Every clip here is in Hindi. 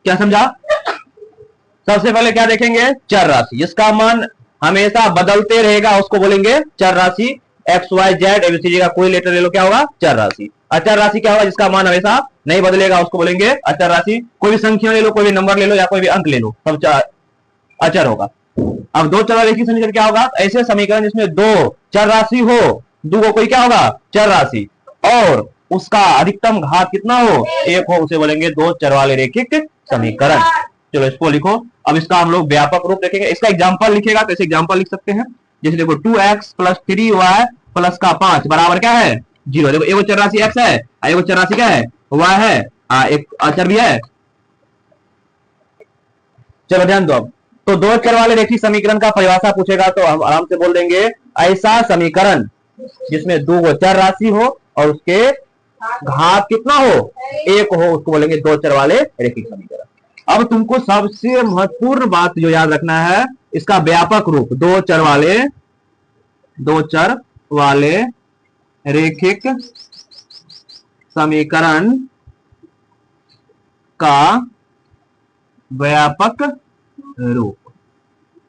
क्या समझा? सबसे पहले क्या देखेंगे? चर राशि, जिसका मान हमेशा बदलते रहेगा उसको बोलेंगे चर राशि। एक्स वाई जेड एबीसीडी का कोई लेटर ले लो, क्या होगा? चर राशि। अचर राशि क्या होगा? जिसका मान हमेशा नहीं बदलेगा उसको बोलेंगे अचर राशि। कोई भी संख्या ले लो, कोई भी नंबर ले लो या कोई भी अंक ले लो, सब अचर होगा। अब दो चर रेखीय समीकरण क्या होगा? ऐसे समीकरण जिसमें दो चर राशि हो, दो को कोई क्या होगा? चर राशि, और उसका अधिकतम घात कितना हो? एक हो, उसे बोलेंगे दो चर वाले रेखिक समीकरण। चलो इसको लिखो। अब इसका हम लोग व्यापक रूप देखेंगे। इसका एग्जांपल लिखेगा तो ऐसे एग्जांपल लिख सकते हैं। जैसे देखो 2x प्लस 3y प्लस का 5 बराबर क्या है? 0। देखो एगो चर राशि x है, एगो चर राशि क्या है? y है, एक अचर भी है। चलो ध्यान दो। अब तो दो चर वाले रेखिक समीकरण का परिभाषा पूछेगा तो हम आराम से बोल देंगे ऐसा समीकरण जिसमें दो गो चर राशि हो और उसके घात कितना हो? एक हो, उसको बोलेंगे दो चर वाले रेखिक समीकरण। अब तुमको सबसे महत्वपूर्ण बात जो याद रखना है, इसका व्यापक रूप दो चर वाले रेखिक समीकरण का व्यापक रूप।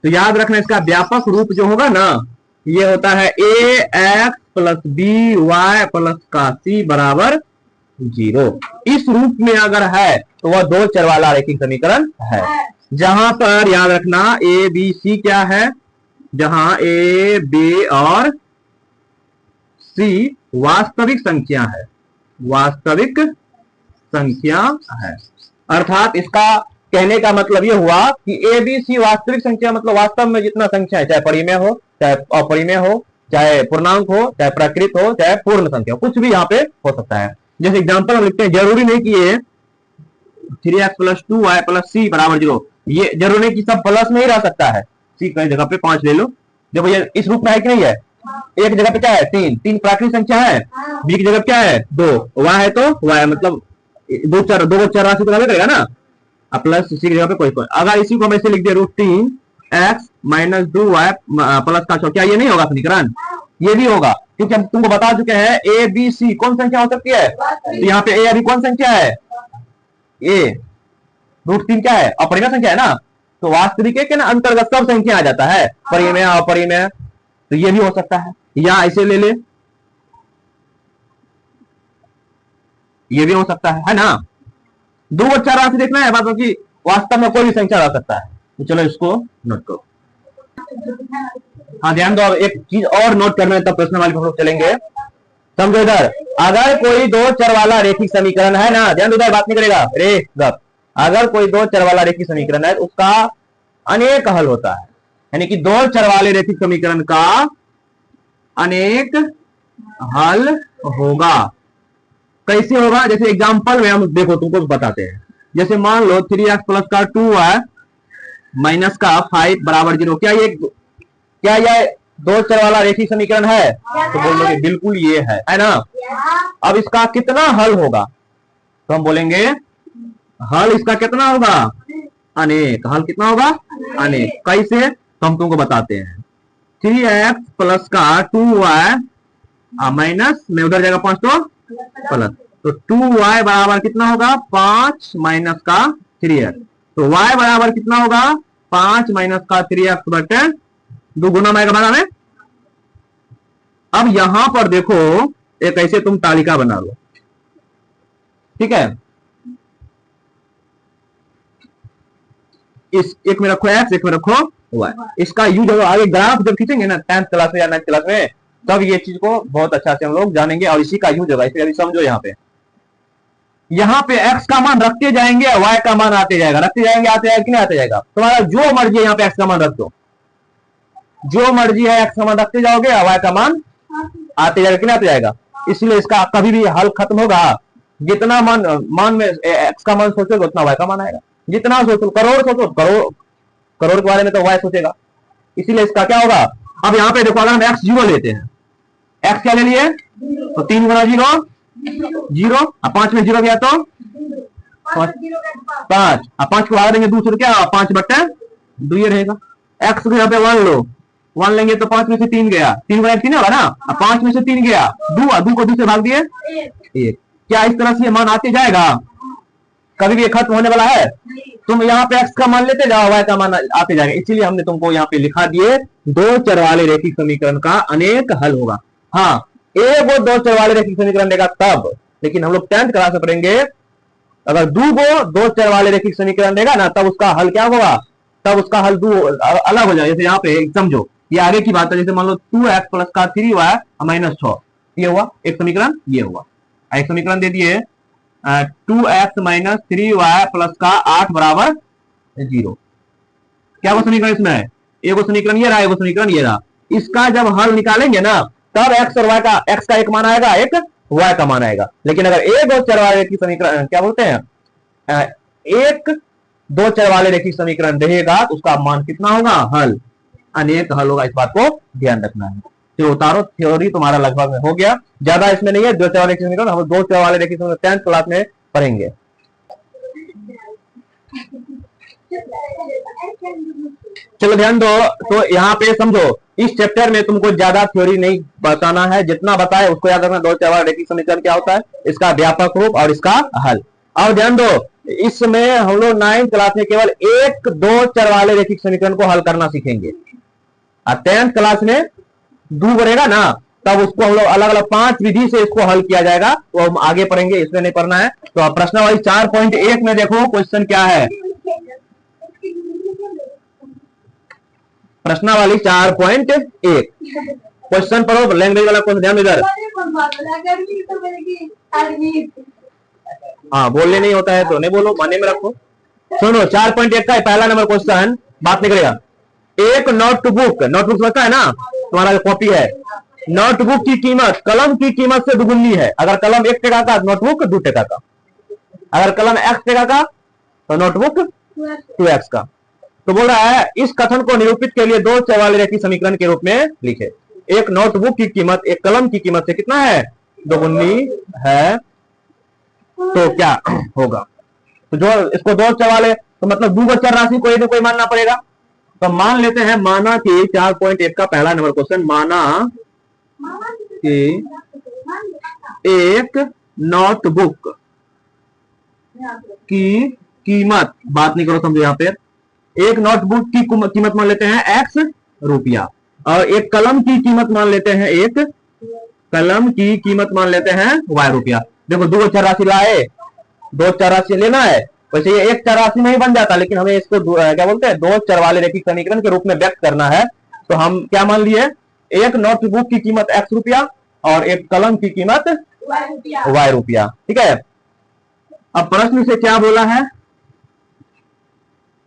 तो याद रखना इसका व्यापक रूप जो होगा ना, ये होता है A X plus B Y plus का सी बराबर 0। इस रूप में अगर है तो वह दो चर वाला रेखिक समीकरण है। जहां पर याद रखना ए बी सी क्या है, जहां ए बी और सी वास्तविक संख्या है, वास्तविक संख्या है। अर्थात इसका कहने का मतलब यह हुआ कि ए बी सी वास्तविक संख्या मतलब वास्तव में जितना संख्या है, चाहे परिमेय हो चाहे अपरिमेय हो, चाहे पूर्णांक हो चाहे प्राकृत हो चाहे पूर्ण संख्या हो, कुछ भी यहाँ पे हो सकता है। जैसे एग्जांपल हम लिखते हैं, जरूरी नहीं कि ये 3x प्लस 2y प्लस सी बराबर 0, ये जरूरी नहीं कि सब प्लस में ही रह सकता है। सी कई जगह पे 5 ले लो। देखो ये इस रूप में है कि नहीं है? एक जगह पे क्या है? 3 प्राकृतिक संख्या है, बी की जगह क्या है? 2, y है तो y मतलब दो चर राशि तो करेगा ना, प्लस सी की जगह पे कोई। अगर इसी को हम ऐसे लिख दिया √3x माइनस 2y प्लस का 6, क्या ये नहीं होगा समीकरण? ये भी होगा, क्योंकि हम तुमको बता चुके हैं ए बी सी कौन संख्या हो सकती है। तो यहाँ पे ए अभी कौन संख्या है? ए √3 क्या है? अपरिमेय संख्या है ना। तो वास्तविक के ना अंतर्गत सब संख्या आ जाता है, परिमेय अपरिमेय, तो ये भी हो सकता है। या ऐसे ले ले, ये भी हो सकता है ना। दो चर राशि देखना है, बात कि वास्तव में कोई भी संख्या रह सकता है। तो चलो इसको नोट करो। हाँ ध्यान दो। अब एक चीज और नोट करना है, तब प्रश्न वाले हम लोग चलेंगे। समझो इधर, अगर कोई दो चर वाला रेखिक समीकरण है ना, ध्यान दो इधर, बात नहीं करेगा रे गप। अगर कोई दो चर वाला रेखिक समीकरण है, उसका अनेक हल होता है। यानी कि दो चर वाले रेखिक समीकरण का अनेक हल होगा। कैसे होगा? जैसे एग्जांपल में हम देखो तुमको बताते हैं। जैसे मान लो 3x प्लस का 2y माइनस का 5 बराबर 0, क्या ये दो चर वाला रेखिक समीकरण है? तो बोलोगे बिल्कुल ये है ना। अब इसका कितना हल होगा? तो हम बोलेंगे हल इसका कितना होगा? अनेक। हल कितना होगा? अनेक। कैसे? तो हम तुमको बताते हैं। 3x प्लस का 2y माइनस में उधर जाएगा 5 तो प्लस, तो 2y बराबर कितना होगा? 5 माइनस का 3x। तो y बराबर कितना होगा? 5 माइनस का 3x बटे 2 गुना में बना में। अब यहां पर देखो, एक ऐसे तुम तालिका बना लो, ठीक है। इस एक में रखो x, एक में रखो y। इसका यूज आगे ग्राफ जब खींचेंगे ना 10th क्लास में या 9th क्लास में, तब ये चीज को बहुत अच्छा से हम लोग जानेंगे और इसी का यूज होगा। इसलिए अभी समझो, यहाँ पे x का मान रखते जाएंगे, y का मान आते जाएगा, रखते जाएंगे, आते जाएगा कि नहीं आते जाएगा। तुम्हारा जो मर्जी है यहाँ पे x का मान रख दो, जो मर्जी है x का मान रखते जाओगे, y का मान आते जाएगा कि नहीं आते जाएगा। इसलिए इसका कभी भी हल खत्म होगा, जितना मान में x का मान सोचोगे उतना y का मान आएगा। जितना सोचो, करोड़ सोचो, करोड़ के बारे में तो y सोचेगा। इसीलिए इसका क्या होगा? अब यहाँ पे देखो, अगर हम x 0 लेते हैं, x क्या ले लिए? तो 3 गुना 0 0, 5 में 0 गया तो 5, 5 को भाग देंगे 2 से, क्या 5 बट्टे 2 ये रहेगा। x को यहाँ पे 1 लो, 1 लेंगे तो 5 में से 3 गया, 3 गुना 3 होगा ना, 5 में से 3 गया, 2 को 2 से भाग दिए 1। क्या इस तरह से ये मान आते जाएगा? कभी भी खत्म होने वाला है? तुम यहाँ पे x का मान लेते जाओ, y का मान आते जाएगा, इसीलिए हमने तुमको यहाँ पे लिखा दिए दो चर वाले रैखिक समीकरण का अनेक हल होगा। हाँ, एक वो दो चर वाले रैखिक समीकरण देगा तब, लेकिन हम लोग 10th क्लास में पढ़ेंगे अगर दो चर वाले रैखिक समीकरण देगा ना तब उसका हल क्या होगा, तब उसका हल अलग हो जाएगा। जैसे यहाँ पे समझो, ये आगे की बात है, जैसे मान लो 2x प्लस का 3y माइनस 6, ये हुआ एक समीकरण, ये हुआ एक समीकरण दे दिए 2x माइनस 3y प्लस का 8 बराबर 0। क्या वो समीकरण इसमें है? एगो समीकरण ये रहा, एगो समीकरण ये रहा। इसका जब हल निकालेंगे ना तब x और y का, x का एक मान आएगा, एक y का मान आएगा। लेकिन अगर एक दो चर वाले की समीकरण क्या बोलते हैं, एक दो चर वाले रैखिक समीकरण रहेगा तो उसका मान कितना होगा, हल, अनेक हल होगा। इस बात को ध्यान रखना है। तो उतारो, थ्योरी तुम्हारा लगभग में हो गया, ज्यादा इसमें नहीं है। दो चर वाले रैखिक समीकरण हम दो चर वाले रैखिक समीकरण 10th क्लास में पढ़ेंगे। चलो ध्यान दो। तो यहाँ पे समझो, इस चैप्टर में तुमको ज्यादा थ्योरी नहीं बताना है, जितना बताए उसको याद रखना। दो चर वाला रैखिक समीकरण क्या होता है, इसका व्यापक रूप और इसका हल। और ध्यान दो, इसमें हम लोग 9th क्लास में केवल एक दो चर वाले रैखिक समीकरण को हल करना सीखेंगे, और 10th क्लास में दो बढ़ेगा ना तब उसको हम लोग अलग अलग 5 विधि से इसको हल किया जाएगा, वो हम आगे पढ़ेंगे, इसमें नहीं पढ़ना है। तो प्रश्नावली 4.1 में देखो क्वेश्चन क्या है। प्रश्नावली 4.1 क्वेश्चन पढ़ो, लैंग्वेज वाला क्वेश्चन, ध्यान इधर। हाँ, बोलने नहीं होता है तो नहीं बोलो, माने में रखो। सुनो, 4.1 का पहला नंबर क्वेश्चन, बात निकलेगा। एक नोटबुक, नोटबुक समझता है ना, तुम्हारा जो कॉपी है, नोटबुक की कीमत कलम की कीमत से दुगुनी है। अगर कलम 1 टका का, नोटबुक 2 टका का। अगर कलम x टका का तो नोटबुक 2x का। तो बोल रहा है इस कथन को निरूपित के लिए दो चर वाले रैखिक समीकरण के रूप में लिखे। एक नोटबुक की कीमत एक कलम की कीमत से कितना है, दोगुनी है, तो क्या होगा। तो जो इसको दो चर वाले, तो मतलब दो चर राशि कोई ना कोई मानना पड़ेगा। तो मान लेते हैं, माना कि 4.1 का पहला नंबर क्वेश्चन, माना कि एक नोटबुक की कीमत, बात नहीं करो, समझो यहाँ पे, एक नोटबुक की कीमत मान लेते हैं x रुपया, और एक कलम की कीमत मान लेते हैं, एक कलम की कीमत मान लेते हैं y रुपया। देखो दो चर राशि लाए, दो चर राशि लेना है, वैसे ये एक चर राशि में ही बन जाता, लेकिन हमें इसको क्या बोलते हैं, दो चर वाले रैखिक समीकरण के रूप में व्यक्त करना है। तो हम क्या मान लिए, एक नोटबुक की कीमत x रुपया और एक कलम की कीमत y रुपया, ठीक है। अब प्रश्न से क्या बोला है,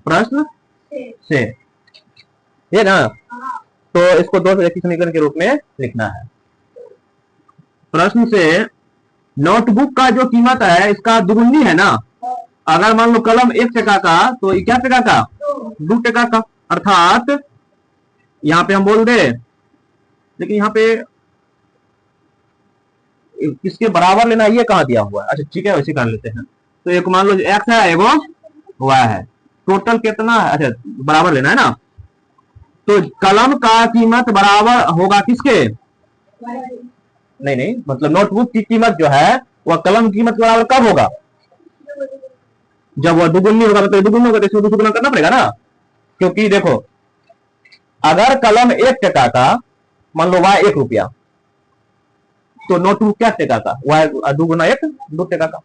प्रश्न से ये ना, तो इसको दो रैखिक समीकरण के रूप में लिखना है। प्रश्न से नोटबुक का जो कीमत है इसका दुगुनी है ना। अगर मान लो कलम 1 टका का तो क्या टका का, 2 टका का, अर्थात यहां पे हम बोल दे, लेकिन यहां पे किसके बराबर लेना ये कहा दिया हुआ है। अच्छा ठीक है, वैसे कर लेते हैं। तो एक मान लो x है, एगो y है, टोटल कितना है, अच्छा बराबर लेना है ना। तो कलम का कीमत बराबर होगा किसके, नहीं, मतलब नोटबुक की कीमत जो है वह कलम की कीमत के बराबर कब होगा, जब वह दुगुनी होगा, मतलब दुगुनी होगा तो इसको दुगुना करना पड़ेगा ना। क्योंकि देखो अगर कलम 1 टका का, मान लो y 1 रुपया, तो नोटबुक क्या टका का, y दुगुना 1 2 टका का।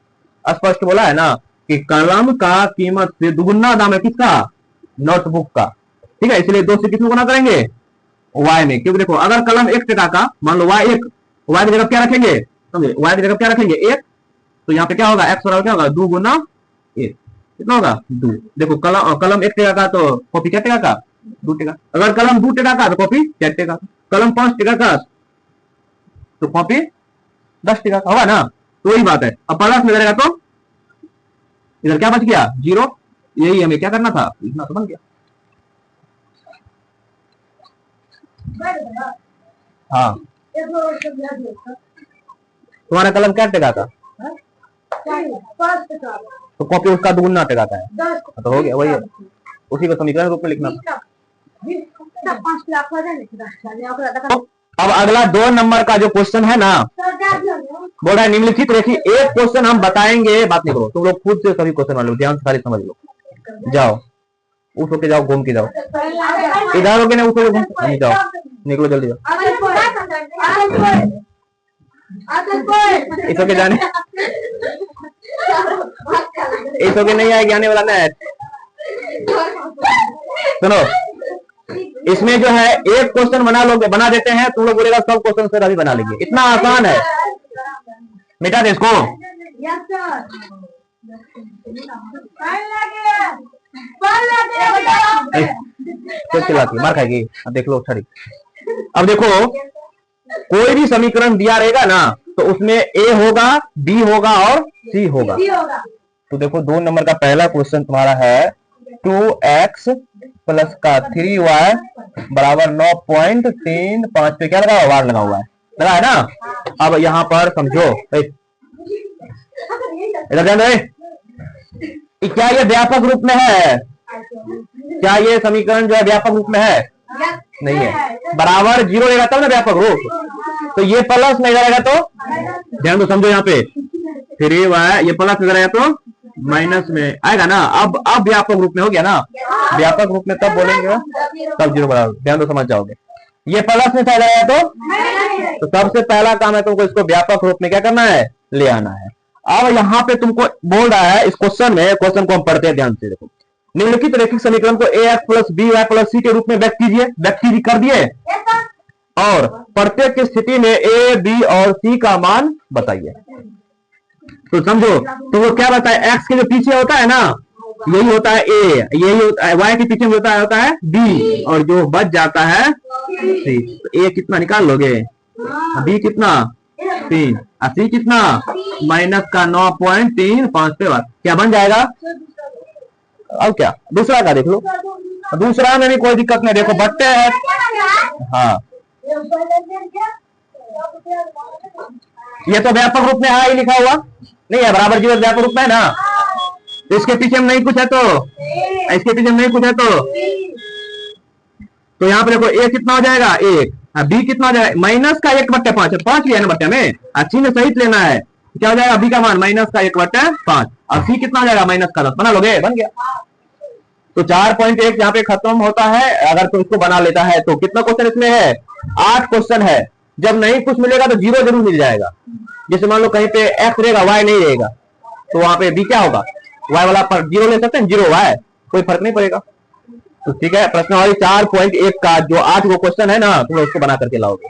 स्पष्ट बोला है ना कि कलम का कीमत से दुगुना दाम है किसका, नोटबुक का, ठीक है। इसलिए 2 से किसमें गुना करेंगे, y में। क्योंकि देखो अगर कलम 1 टका का, मान लो y 1, y की जगह क्या रखेंगे, समझे, y की जगह क्या रखेंगे 1, तो यहाँ पे क्या होगा, x बराबर क्या होगा, 2 गुना 1, कितना होगा 2। देखो कलम 1 टका का तो कॉपी क्या टका का, 2 टका। अगर कलम 2 टका का तो कॉपी 4 टका। कलम 5 टका का तो कॉपी 10 टका का होगा ना। तो वही बात है। अब प्लस में करेगा तो इधर क्या बच गया, 0। यही हमें क्या करना था, लिखना तो बन गया। हाँ, तुम्हारा कलम क्या टका था, तो कॉपी उसका दुगुना टका का है, तो हो गया, वही है, उसी को समीकरण रूप में लिखना था। अब अगला 2 नंबर का जो क्वेश्चन है ना, बोल रहा है निम्नलिखित रेखी, एक क्वेश्चन हम बताएंगे, बात नहीं करो तुम लोग, खुद से सभी क्वेश्चन वाले ध्यान से सारी समझ लो। जाओ उठ होके जाओ, घूम के जाओ, इधर होके ना उठ होके घूम जाओ, निकलो जल्दी जाओ, इस होके जाने, इस होके नहीं आएगी, आने वाला ना। सुनो, इसमें जो है एक क्वेश्चन बना लोगे, बना देते हैं, तुम लोग बोलेगा सब क्वेश्चन सर अभी बना लेंगे, इतना आसान है। मिटा दे इसको। चिल्लाती मार खाएगी। अब देख लो छड़ी। अब देखो कोई भी समीकरण दिया रहेगा ना, तो उसमें ए होगा, बी होगा और सी होगा। तो देखो 2 नंबर का पहला क्वेश्चन तुम्हारा है 2x प्लस का 3y बराबर 9.35 पे क्या लगा हुआ, वार लगा हुआ है, लगा है ना। अब यहाँ पर समझो, इधर ध्यान दे, क्या ये व्यापक रूप में है? क्या ये समीकरण जो है व्यापक रूप में है? नहीं है। बराबर 0 रहेगा तब ना व्यापक रूप, तो ये प्लस नहीं रहेगा तो ध्यान दो, समझो यहाँ पे 3y ये प्लस रहेगा तो माइनस में आएगा ना। अब व्यापक रूप में हो गया ना, व्यापक रूप में तब बोलेंगे तब 0 बराबर, ध्यान दो समझ जाओगे। ये प्लस में फायदा आया तो सबसे पहला काम है तुमको इसको व्यापक रूप में क्या करना है, ले आना है। अब यहाँ पे तुमको बोल रहा है इस क्वेश्चन में, क्वेश्चन को हम पढ़ते हैं ध्यान से, देखो निम्नलिखित रैखिक समीकरण को ax plus B Y plus C के रूप में व्यक्त कीजिए। व्यक्त कर दिए, और प्रत्येक की स्थिति में ए बी और सी का मान बताइए। तो समझो तो वो क्या बताए, x के जो पीछे होता है ना यही होता है a, यही होता है y के पीछे होता है b, और जो बच जाता है c। तो a कितना निकाल लोगे, b कितना 3, और c कितना माइनस का 9.35 पे बात क्या बन जाएगा। अब क्या दूसरा का देख लो, दूसरा में भी कोई दिक्कत नहीं, देखो बट्टे है। हाँ ये तो व्यापक रूप में ही लिखा हुआ नहीं है, बराबर 0 व्यापक रूप में है ना। इसके पीछे में नहीं कुछ है तो, इसके पीछे में नहीं कुछ है तो यहाँ पे देखो ए कितना हो जाएगा 1, बी कितना हो जाएगा माइनस का 1/5, 5 लिया है ना बट्टे में, अच्छी में सहित लेना है, क्या हो जाएगा बी का मान माइनस का 1/5, और सी कितना हो जाएगा माइनस का 10। बना लोगे, बन गया। तो 4.1 यहाँ पे खत्म होता है। अगर तुम इसको बना लेता है तो कितना क्वेश्चन इसमें है, 8 क्वेश्चन है। जब नहीं कुछ मिलेगा तो 0 जरूर मिल जाएगा। जैसे मान लो कहीं पे x रहेगा y नहीं रहेगा, तो वहां पे b क्या होगा, y वाला पर 0 ले सकते हैं, 0 y, कोई फर्क नहीं पड़ेगा। तो ठीक है, प्रश्नावली 4.1 का जो 8 क्वेश्चन है ना, तुम उसको बना करके लाओगे।